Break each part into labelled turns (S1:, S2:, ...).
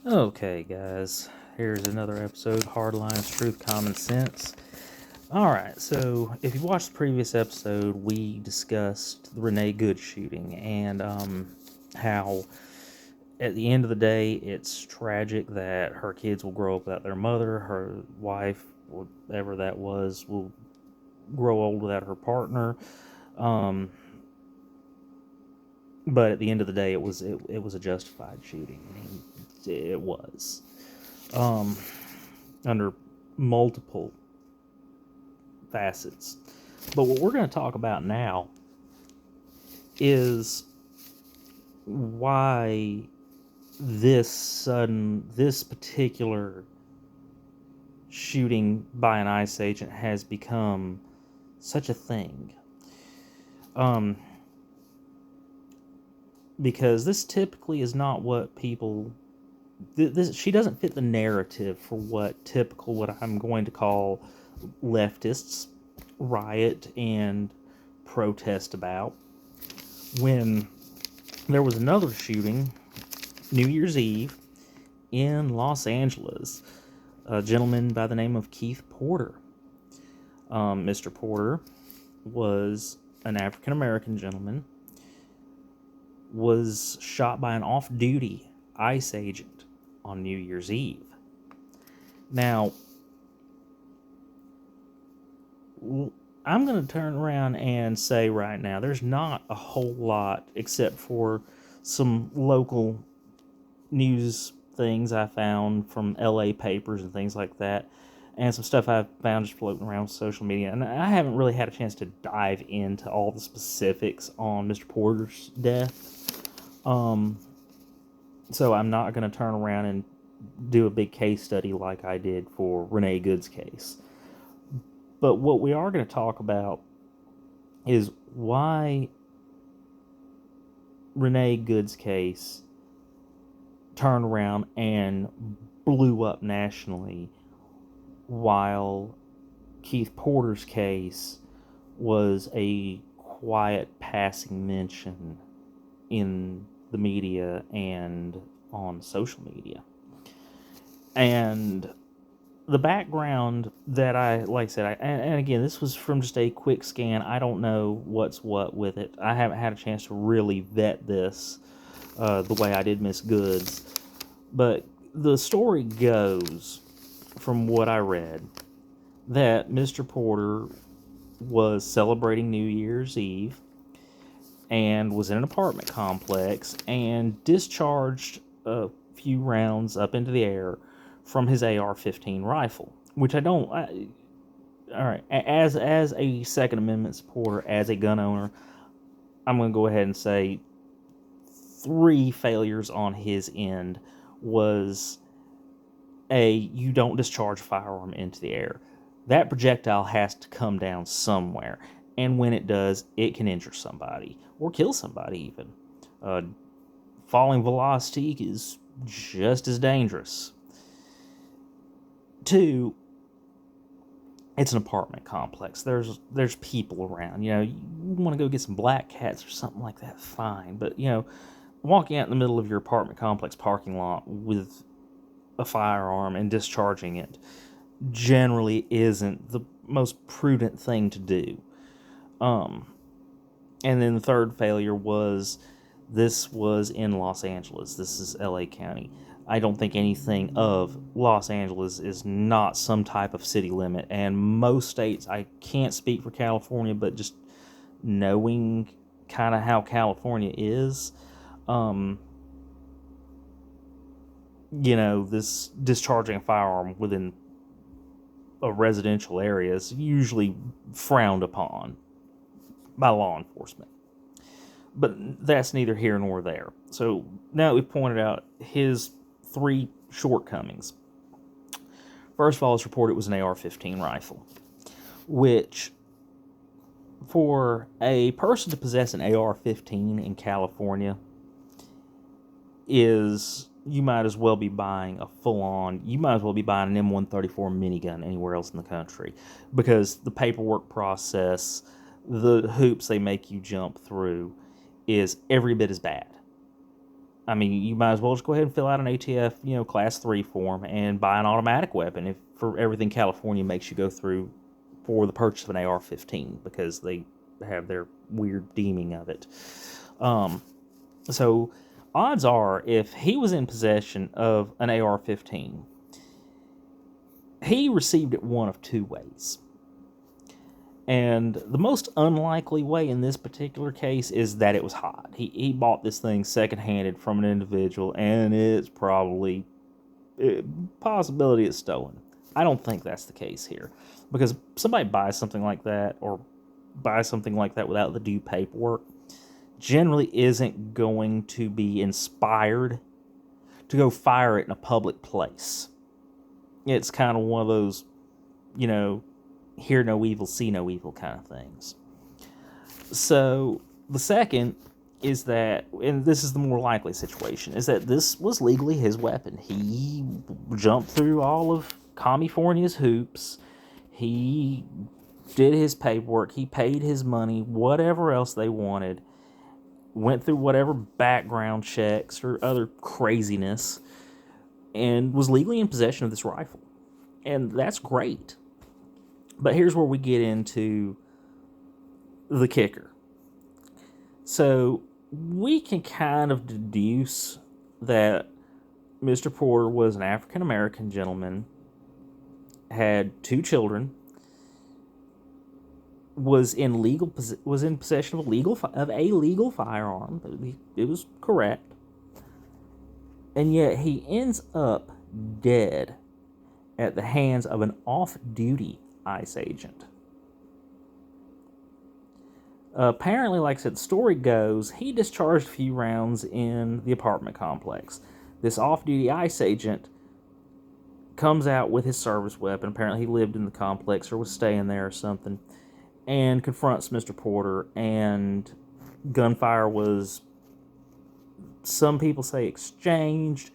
S1: Okay, guys, here's another episode, Hardlines, Truth, Common Sense. Alright, so if you watched the previous episode, we discussed the Renee Good shooting and how at the end of the day, it's tragic that her kids will grow up without their mother, her wife, whatever that was, will grow old without her partner. Um, but at the end of the day, it was a justified shooting. I mean, it was. Under multiple facets. But what we're going to talk about now is why this particular shooting by an ICE agent has become such a thing. Because this typically is not what people... she doesn't fit the narrative for what I'm going to call leftists riot and protest about. When there was another shooting, New Year's Eve, in Los Angeles, a gentleman by the name of Keith Porter. Mr. Porter was an African-American gentleman, was shot by an off-duty ICE agent on New Year's Eve. Now, I'm going to turn around and say right now, there's not a whole lot except for some local news things I found from LA papers and things like that, and some stuff I've found just floating around social media. And I haven't really had a chance to dive into all the specifics on Mr. Porter's death. So I'm not going to turn around and do a big case study like I did for Renee Good's case. But what we are going to talk about is why Renee Good's case turned around and blew up nationally, while Keith Porter's case was a quiet passing mention in the media and on social media. And the background that like I said, and again, this was from just a quick scan. I don't know what's what with it. I haven't had a chance to really vet this the way I did Miss Goods. But the story goes, from what I read, that Mr. Porter was celebrating New Year's Eve and was in an apartment complex and discharged a few rounds up into the air from his AR-15 rifle, which all right, as a Second Amendment supporter, as a gun owner, I'm going to go ahead and say 3 failures on his end was you don't discharge a firearm into the air. That projectile has to come down somewhere, and when it does, it can injure somebody or kill somebody even. Falling velocity is just as dangerous. 2, it's an apartment complex. There's people around. You want to go get some black cats or something like that, fine. But, walking out in the middle of your apartment complex parking lot with a firearm and discharging it generally isn't the most prudent thing to do. And then the third failure was, this was in Los Angeles. This is LA County. I don't think anything of Los Angeles is not some type of city limit. And most states, I can't speak for California, but just knowing kind of how California is, this discharging a firearm within a residential area is usually frowned upon by law enforcement. But that's neither here nor there. So now that we've pointed out his 3 shortcomings. First of all, it's reported it was an AR-15 rifle, which, for a person to possess an AR-15 in California, you might as well be buying an M134 minigun anywhere else in the country, because the paperwork process, the hoops they make you jump through, is every bit as bad. I mean, you might as well just go ahead and fill out an ATF, Class 3 form and buy an automatic weapon if for everything California makes you go through for the purchase of an AR-15 because they have their weird deeming of it. So odds are, if he was in possession of an AR-15, he received it one of two ways. And the most unlikely way in this particular case is that it was hot. He bought this thing second-handed from an individual, and it's probably possibility it's stolen. I don't think that's the case here, because somebody buys something like that or buys something like that without the due paperwork generally isn't going to be inspired to go fire it in a public place. It's kind of one of those, hear no evil, see no evil kind of things. So the second is that, and this is the more likely situation, is that this was legally his weapon. He jumped through all of California's hoops. He did his paperwork. He paid his money, whatever else they wanted. Went through whatever background checks or other craziness and was legally in possession of this rifle. And that's great. But here's where we get into the kicker. So we can kind of deduce that Mr. Porter was an African-American gentleman, had 2 children, was in possession of a legal firearm. It was correct. And yet he ends up dead at the hands of an off-duty ICE agent. Apparently, like I said, the story goes, he discharged a few rounds in the apartment complex. This off-duty ICE agent comes out with his service weapon. Apparently, he lived in the complex or was staying there or something, and confronts Mr. Porter, and gunfire was, some people say, exchanged.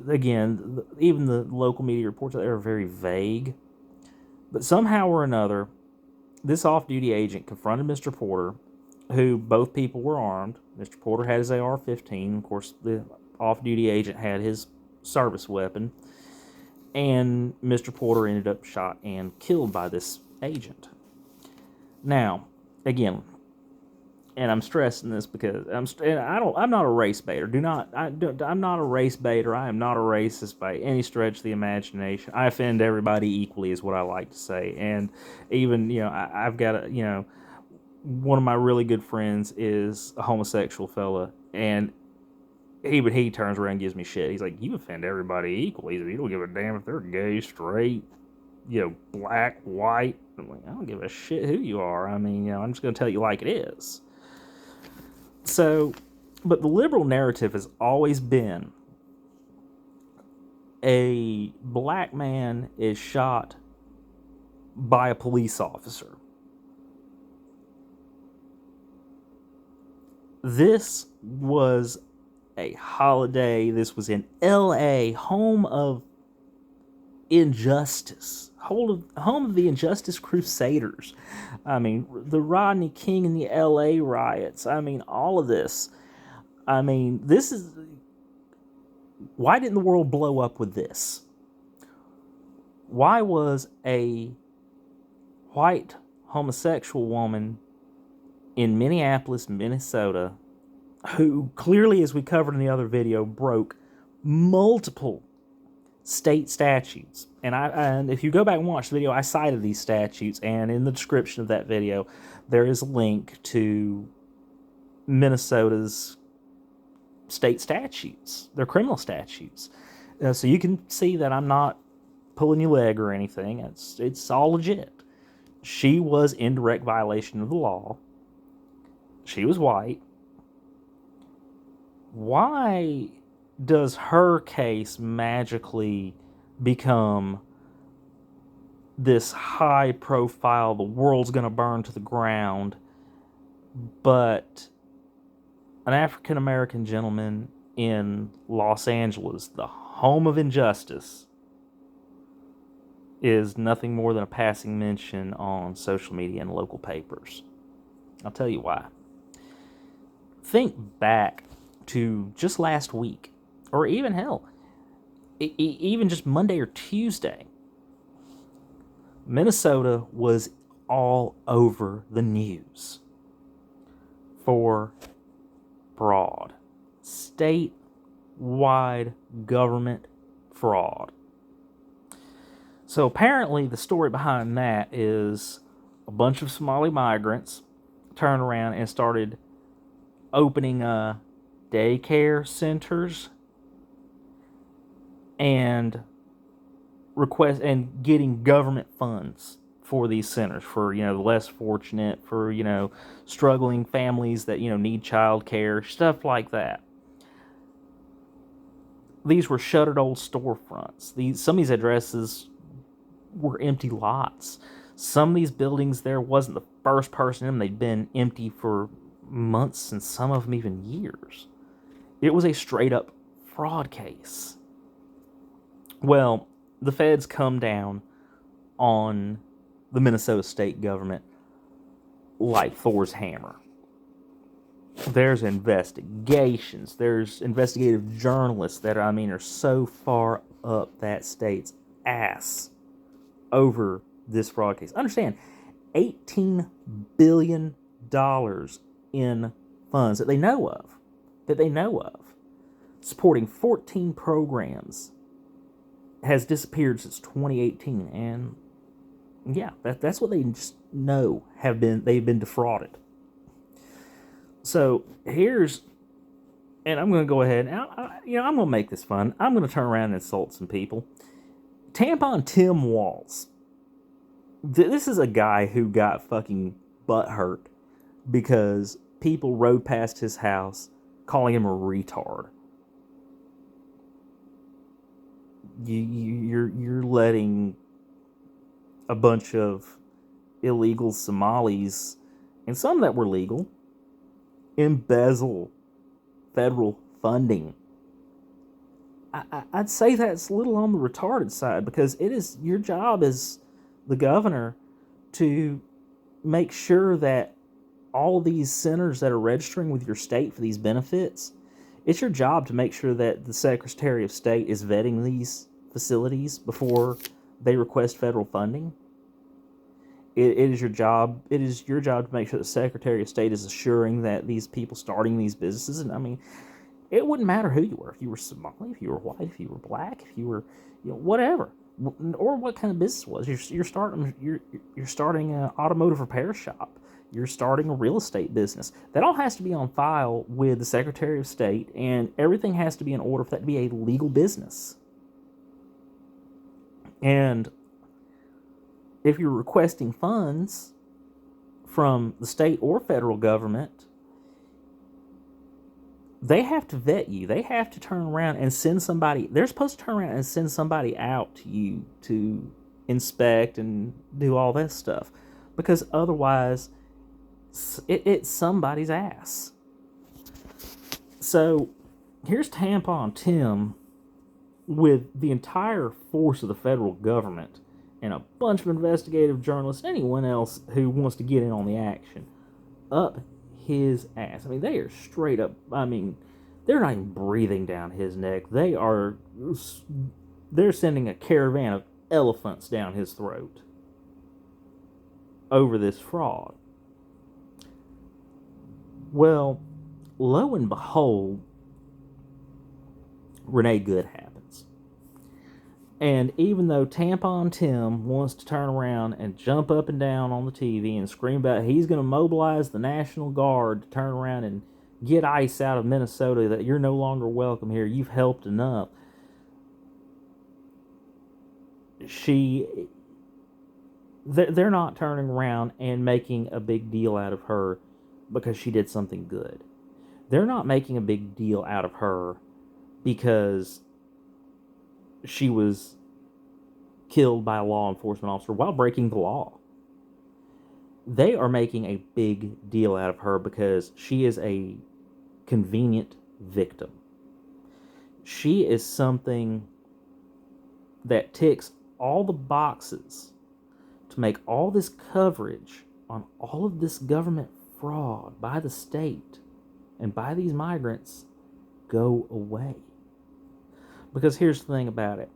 S1: Again, even the local media reports that are very vague. But somehow or another, this off-duty agent confronted Mr. Porter, who both people were armed. Mr. Porter had his AR-15. Of course, the off-duty agent had his service weapon. And Mr. Porter ended up shot and killed by this agent. Now, again, and I'm stressing this because I'm not a race baiter. I'm not a race baiter. I am not a racist by any stretch of the imagination. I offend everybody equally, is what I like to say. And even, I've got one of my really good friends is a homosexual fella, and he turns around and gives me shit. He's like, you offend everybody equally. You don't give a damn if they're gay, straight, black, white. I'm like, I don't give a shit who you are. I mean, I'm just going to tell you like it is. So, but the liberal narrative has always been a black man is shot by a police officer. This was a holiday. This was in L.A., home of injustice, home of the Injustice Crusaders. I mean, the Rodney King and the L.A. riots. I mean, all of this. I mean, this is... Why didn't the world blow up with this? Why was a white homosexual woman in Minneapolis, Minnesota, who clearly, as we covered in the other video, broke multiple state statutes. And if you go back and watch the video, I cited these statutes, and in the description of that video, there is a link to Minnesota's state statutes, their criminal statutes. So you can see that I'm not pulling your leg or anything. It's all legit. She was in direct violation of the law. She was white. Why does her case magically become this high profile, the world's going to burn to the ground, but an African-American gentleman in Los Angeles, the home of injustice, is nothing more than a passing mention on social media and local papers? I'll tell you why. Think back to just last week, or even hell, even just Monday or Tuesday, Minnesota was all over the news for fraud. Statewide government fraud. So apparently the story behind that is a bunch of Somali migrants turned around and started opening daycare centers and getting government funds for these centers for, the less fortunate, for, struggling families that, need child care, stuff like that. These were shuttered old storefronts. Some of these addresses were empty lots. Some of these buildings, there wasn't the first person in them. They'd been empty for months and some of them even years. It was a straight up fraud case. Well, the feds come down on the Minnesota state government like Thor's hammer. There's investigations. There's investigative journalists that, are so far up that state's ass over this fraud case. Understand, $18 billion in funds that they know of, supporting 14 programs, has disappeared since 2018. And yeah, that's what they just know they've been defrauded. So and I'm going to go ahead and I'm going to make this fun. I'm going to turn around and insult some people. Tampon Tim Walz. This is a guy who got fucking butthurt because people rode past his house calling him a retard. You're letting a bunch of illegal Somalis, and some that were legal, embezzle federal funding. I'd say that's a little on the retarded side, because it is your job as the governor to make sure that all these centers that are registering with your state for these benefits, it's your job to make sure that the Secretary of State is vetting these facilities before they request federal funding. It is your job. It is your job to make sure the Secretary of State is assuring that these people starting these businesses, and it wouldn't matter who you were. If you were Somali, if you were white, if you were black, if you were, whatever, or what kind of business it was. You're starting an automotive repair shop. You're starting a real estate business. That all has to be on file with the Secretary of State, and everything has to be in order for that to be a legal business. And if you're requesting funds from the state or federal government, they have to vet you. They have to turn around and send somebody. They're supposed to turn around and send somebody out to you to inspect and do all that stuff, because otherwise it's somebody's ass. So here's Tampon Tim with the entire force of the federal government and a bunch of investigative journalists, anyone else who wants to get in on the action, up his ass. They are straight up, they're not even breathing down his neck. They're sending a caravan of elephants down his throat over this fraud. Well, lo and behold, Renee Good happens. And even though Tampon Tim wants to turn around and jump up and down on the TV and scream about he's going to mobilize the National Guard to turn around and get ICE out of Minnesota, that you're no longer welcome here, you've helped enough, they're not turning around and making a big deal out of her because she did something good. They're not making a big deal out of her because she was killed by a law enforcement officer while breaking the law. They are making a big deal out of her because she is a convenient victim. She is something that ticks all the boxes to make all this coverage on all of this government fraud by the state and by these migrants go away. Because here's the thing about it.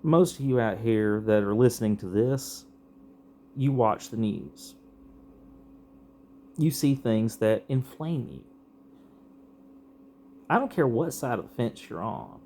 S1: Most of you out here that are listening to this, you watch the news. You see things that inflame you. I don't care what side of the fence you're on.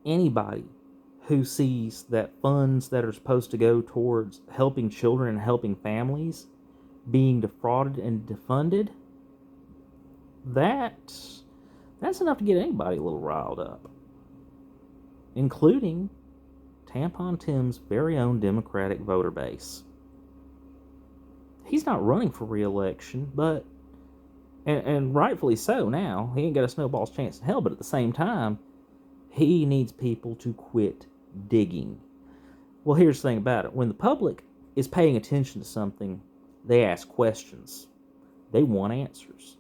S1: Anybody who sees that funds that are supposed to go towards helping children and helping families being defrauded and defunded, that's enough to get anybody a little riled up, including Tampon Tim's very own Democratic voter base. He's not running for re-election, but and rightfully so now. He ain't got a snowball's chance in hell, but at the same time, he needs people to quit digging. Well, here's the thing about it. When the public is paying attention to something, they ask questions. They want answers.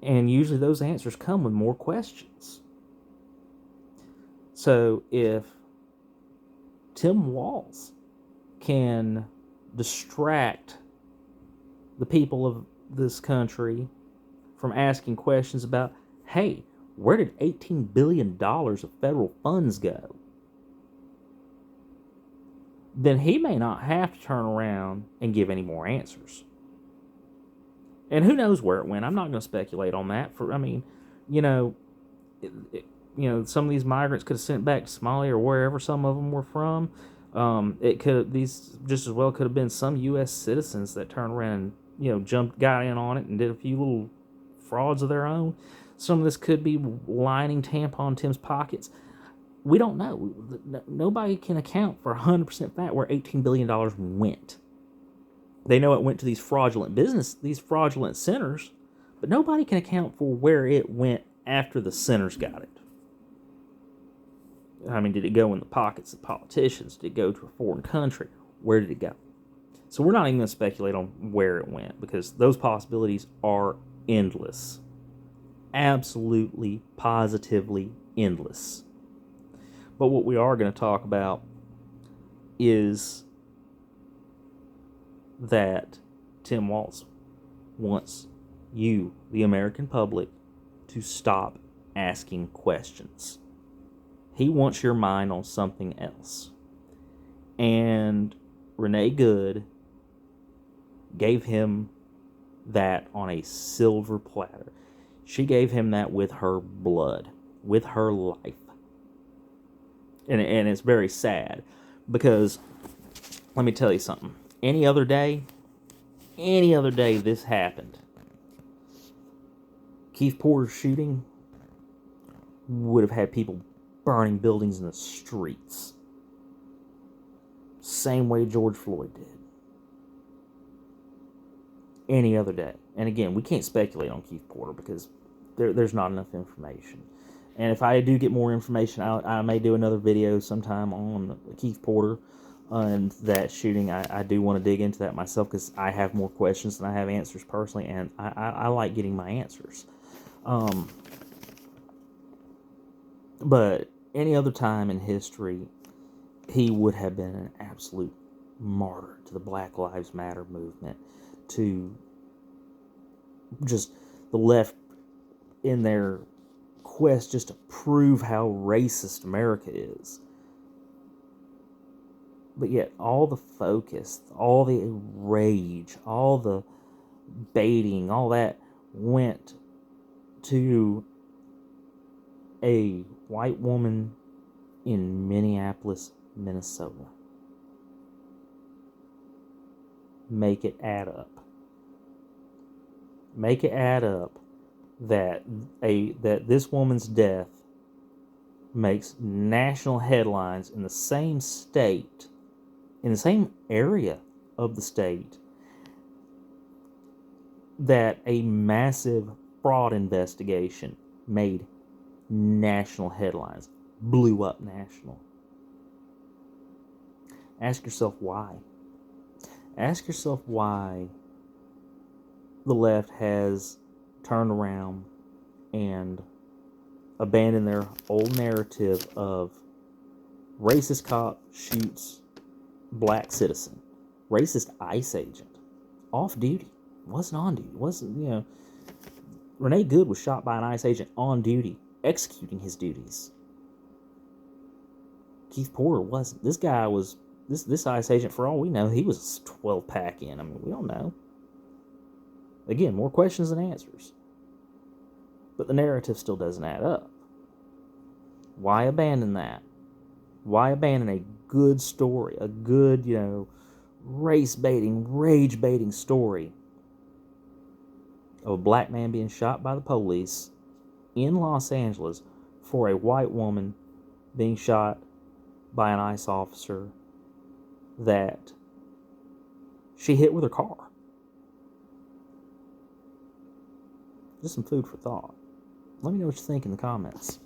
S1: And usually those answers come with more questions. So if Tim Walz can distract the people of this country from asking questions about, hey, where did $18 billion of federal funds go? Then he may not have to turn around and give any more answers. And who knows where it went? I'm not going to speculate on that. Some of these migrants could have sent back to Somalia or wherever some of them were from. These just as well could have been some U.S. citizens that turned around and, got in on it and did a few little frauds of their own. Some of this could be lining Tampon Tim's pockets. We don't know. Nobody can account for 100% fact where $18 billion went. They know it went to these fraudulent centers, but nobody can account for where it went after the centers got it. I mean, did it go in the pockets of politicians? Did it go to a foreign country? Where did it go? So we're not even going to speculate on where it went, because those possibilities are endless. Absolutely, positively endless. But what we are going to talk about is that Tim Walz wants you, the American public, to stop asking questions. He wants your mind on something else. And Renee Good gave him that on a silver platter. She gave him that with her blood, with her life. And it's very sad, because let me tell you something. Any other day this happened, Keith Porter's shooting would have had people burning buildings in the streets. Same way George Floyd did. Any other day. And again, we can't speculate on Keith Porter because there's not enough information. And if I do get more information, I may do another video sometime on Keith Porter and that shooting. I do want to dig into that myself, because I have more questions than I have answers personally, and I like getting my answers. But any other time in history, he would have been an absolute martyr to the Black Lives Matter movement, to just the left in their quest just to prove how racist America is. But yet all the focus, all the rage, all the baiting, all that went to a white woman in Minneapolis, Minnesota. Make it add up. Make it add up that this woman's death makes national headlines in the same state, in the same area of the state, that a massive fraud investigation made national headlines, blew up national. Ask yourself why. Ask yourself why the left has turned around and abandoned their old narrative of racist cop shoots black citizen, racist ICE agent, off duty. Wasn't on duty. Wasn't, Renee Good was shot by an ICE agent on duty, executing his duties. Keith Porter wasn't. This guy was, this ICE agent, for all we know, he was a 12-pack in. I mean, we don't know. Again, more questions than answers. But the narrative still doesn't add up. Why abandon that? Why abandon a good story, a good, race-baiting, rage-baiting story of a black man being shot by the police in Los Angeles for a white woman being shot by an ICE officer that she hit with her car? Just some food for thought. Let me know what you think in the comments.